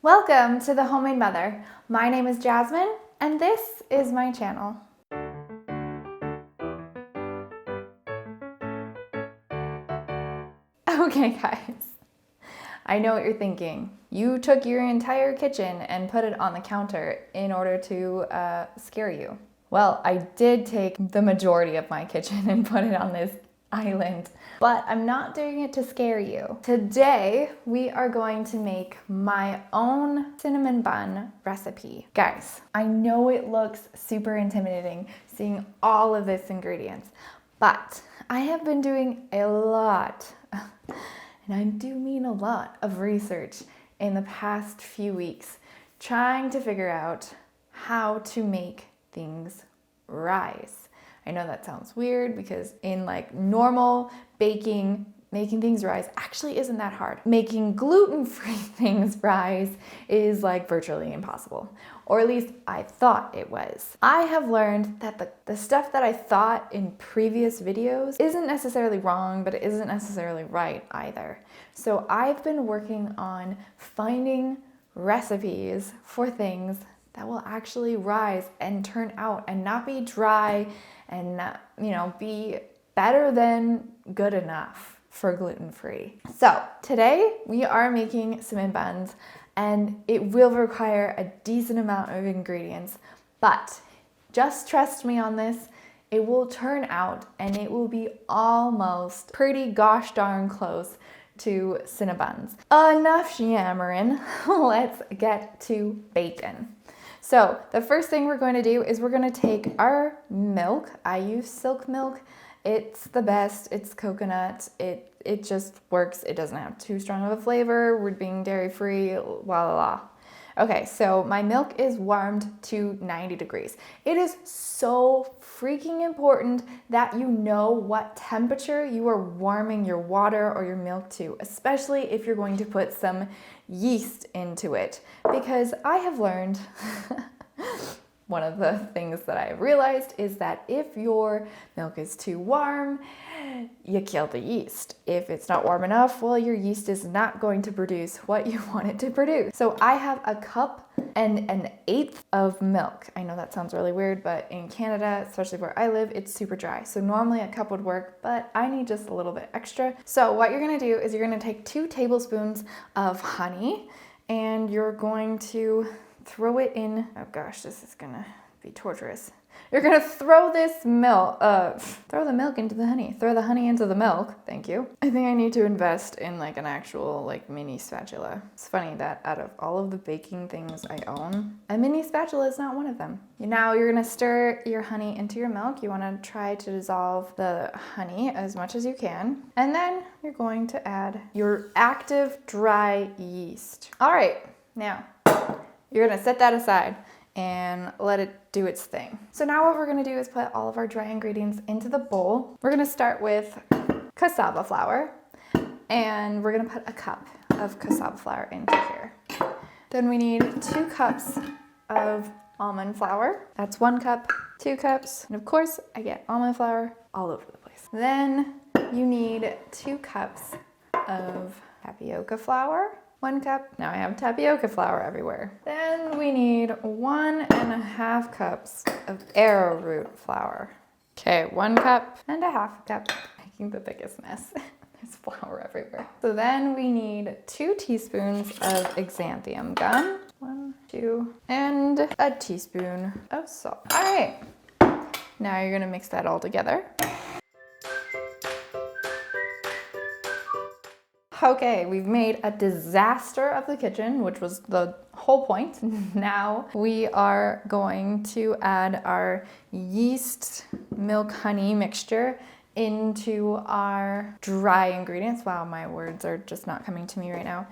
Welcome to The Homemade Mother. My name is Jasmine, and this is my channel. Okay, guys, I know what you're thinking. You took your entire kitchen and put it on the counter in order to scare you. Well, I did take the majority of my kitchen and put it on this island, but I'm not doing it to scare you. Today, we are going to make my own cinnamon bun recipe. Guys, I know it looks super intimidating seeing all of this ingredients, but I have been doing a lot, and I do mean a lot, of research in the past few weeks trying to figure out how to make things rise. I know that sounds weird because in like normal baking, making things rise actually isn't that hard. Making gluten-free things rise is like virtually impossible, or at least I thought it was. I have learned that the stuff that I thought in previous videos isn't necessarily wrong, but it isn't necessarily right either. So I've been working on finding recipes for things that will actually rise and turn out and not be dry and not, be better than good enough for gluten-free. So today we are making cinnamon buns, and it will require a decent amount of ingredients, but just trust me on this, it will turn out and it will be almost pretty gosh darn close to Cinnabons. Enough yammering, let's get to baking. So the first thing we're going to do is we're going to take our milk. I use silk milk. It's the best. It's coconut. It just works. It doesn't have too strong of a flavor. We're being dairy free, la la la. Okay, so my milk is warmed to 90 degrees. It is so freaking important that you know what temperature you are warming your water or your milk to, especially if you're going to put some yeast into it. Because I have learned, one of the things that I have realized is that if your milk is too warm, you kill the yeast. If it's not warm enough, well, your yeast is not going to produce what you want it to produce. So I have a cup and an eighth of milk. I know that sounds really weird, but in Canada, especially where I live, it's super dry. So normally a cup would work, but I need just a little bit extra. So what you're gonna do is you're gonna take 2 tablespoons of honey, and you're going to throw it in. Oh gosh, this is gonna be torturous. You're gonna throw this milk, throw the milk into the honey. Throw the honey into the milk. Thank you. I think I need to invest in like an actual like mini spatula. It's funny that out of all of the baking things I own, a mini spatula is not one of them. Now you're gonna stir your honey into your milk. You wanna try to dissolve the honey as much as you can. And then you're going to add your active dry yeast. All right, now you're gonna set that aside and let it do its thing. So now what we're gonna do is put all of our dry ingredients into the bowl. We're gonna start with cassava flour, and we're gonna put a cup of cassava flour into here. Then we need 2 cups of almond flour. That's 1 cup, 2 cups, and of course I get almond flour all over the place. Then you need 2 cups of tapioca flour. 1 cup. Now I have tapioca flour everywhere. Then we need 1.5 cups of arrowroot flour. Okay, 1 cup and a half cup. Making the biggest mess. There's flour everywhere. So then we need 2 teaspoons of xanthium gum. 1, 2, and a teaspoon of salt. All right. Now you're gonna mix that all together. Okay, we've made a disaster of the kitchen, which was the whole point. Now we are going to add our yeast milk honey mixture into our dry ingredients. Wow, my words are just not coming to me right now.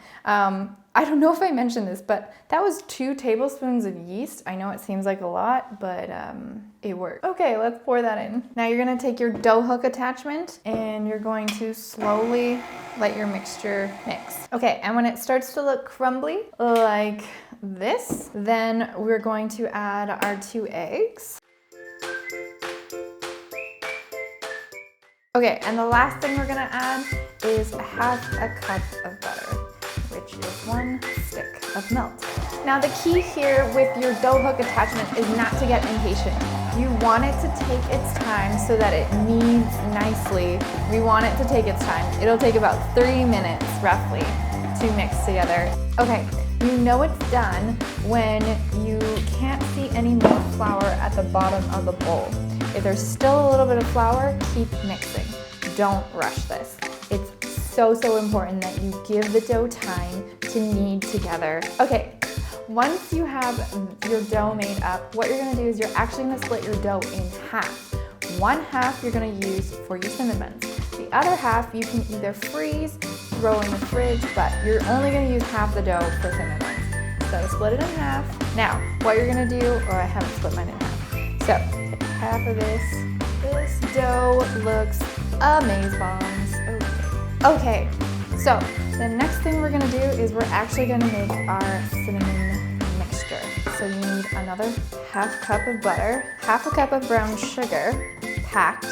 I don't know if I mentioned this, but that was 2 tablespoons of yeast. I know it seems like a lot, but it worked. Okay, let's pour that in. Now you're gonna take your dough hook attachment and you're going to slowly let your mixture mix. Okay, and when it starts to look crumbly like this, then we're going to add our 2 eggs. Okay, and the last thing we're gonna add is 1/2 cup of butter. which is 1 stick of melt. Now the key here with your dough hook attachment is not to get impatient. You want it to take its time so that it kneads nicely. We want it to take its time. It'll take about 3 minutes roughly to mix together. Okay, you know it's done when you can't see any more flour at the bottom of the bowl. If there's still a little bit of flour, keep mixing. Don't rush this. It's so important that you give the dough time to knead together. Okay, once you have your dough made up, what you're gonna do is you're actually gonna split your dough in half. 1 half you're gonna use for your cinnamon buns. The other half you can either freeze, throw in the fridge, but you're only gonna use half the dough for cinnamon buns. So split it in half. Now, what you're gonna do, I haven't split mine in half. So, take half of this. This dough looks amazing. Okay, so the next thing we're gonna do is we're actually gonna make our cinnamon mixture. So you need another half cup of butter, half a cup of brown sugar, packed.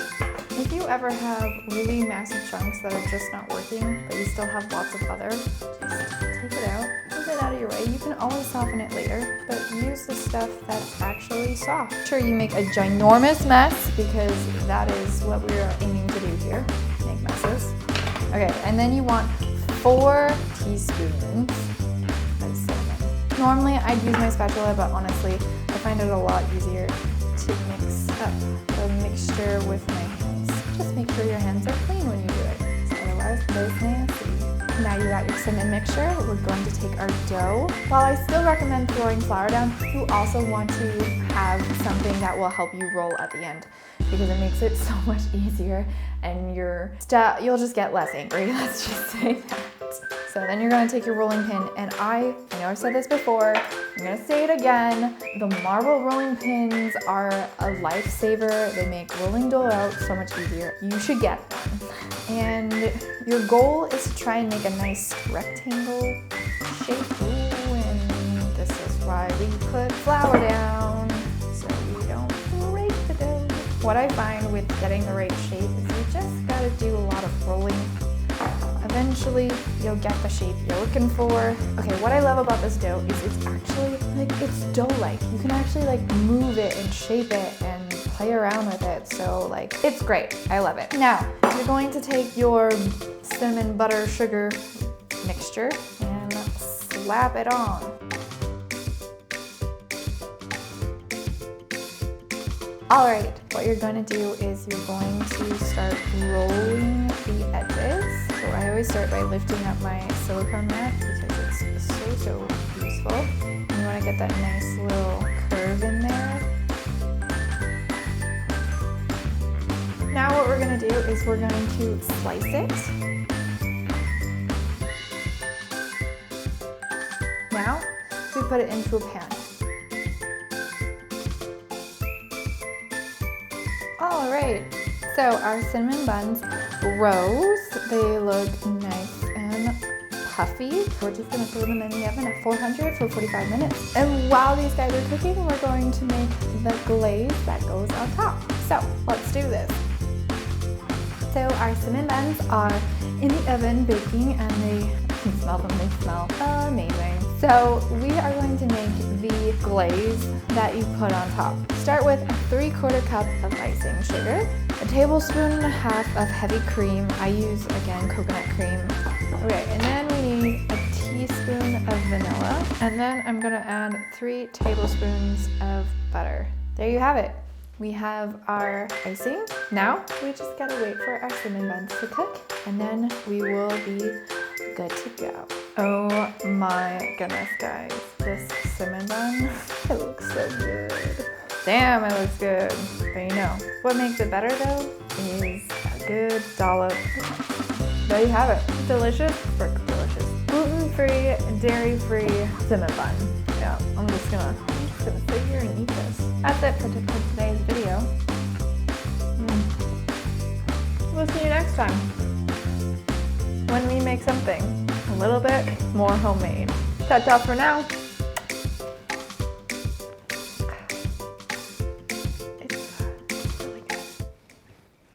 If you ever have really massive chunks that are just not working, but you still have lots of butter, just take it out, move it out of your way. You can always soften it later, but use the stuff that's actually soft. Make sure you make a ginormous mess because that is what we're aiming to do here, make messes. Okay, and then you want 4 teaspoons of cinnamon. Normally I'd use my spatula, but honestly, I find it a lot easier to mix up the mixture with my hands. Just make sure your hands are clean when you do it, so otherwise it's nasty. Now you got your cinnamon mixture, we're going to take our dough. While I still recommend throwing flour down, you also want to have something that will help you roll at the end because it makes it so much easier and you'll just get less angry, let's just say that. So then you're gonna take your rolling pin, and I know I've said this before, I'm gonna say it again, the marble rolling pins are a lifesaver. They make rolling dough out so much easier. You should get one. And your goal is to try and make a nice rectangle shape. Ooh, and this is why we put flour down, so you don't break the dough. What I find with getting the right shape is you just gotta do a lot of rolling. Eventually, you'll get the shape you're looking for. Okay, what I love about this dough is it's actually, it's dough-like. You can actually move it and shape it and play around with it. So it's great, I love it. Now, you're going to take your cinnamon butter sugar mixture and slap it on. All right, what you're going to do is you're going to start rolling the edges. So I always start by lifting up my silicone mat because it's so useful. And you want to get that nice little curve in there. Now what we're going to do is we're going to slice it. Now we put it into a pan. All right, so our cinnamon buns rose. They look nice and puffy. We're just gonna put them in the oven at 400 for 45 minutes. And while these guys are cooking, we're going to make the glaze that goes on top. So let's do this. So our cinnamon buns are in the oven baking, and you can smell them, they smell amazing. So we are going to make the glaze that you put on top. Start with a 3/4 cup of icing sugar, a 1.5 tablespoons of heavy cream. I use, again, coconut cream. Okay, and then we need a teaspoon of vanilla. And then I'm gonna add 3 tablespoons of butter. There you have it. We have our icing. Now we just gotta wait for our cinnamon buns to cook, and then we will be good to go. Oh my goodness, guys. This cinnamon bun, it looks so good. Damn, it looks good. But you know, what makes it better though is a good dollop. There you have it. Delicious, frick delicious. Gluten-free, dairy-free cinnamon bun. Yeah, I'm just gonna sit here and eat this. That's it for today's video. We'll see you next time when we make something a little bit more homemade. Ta-ta for now.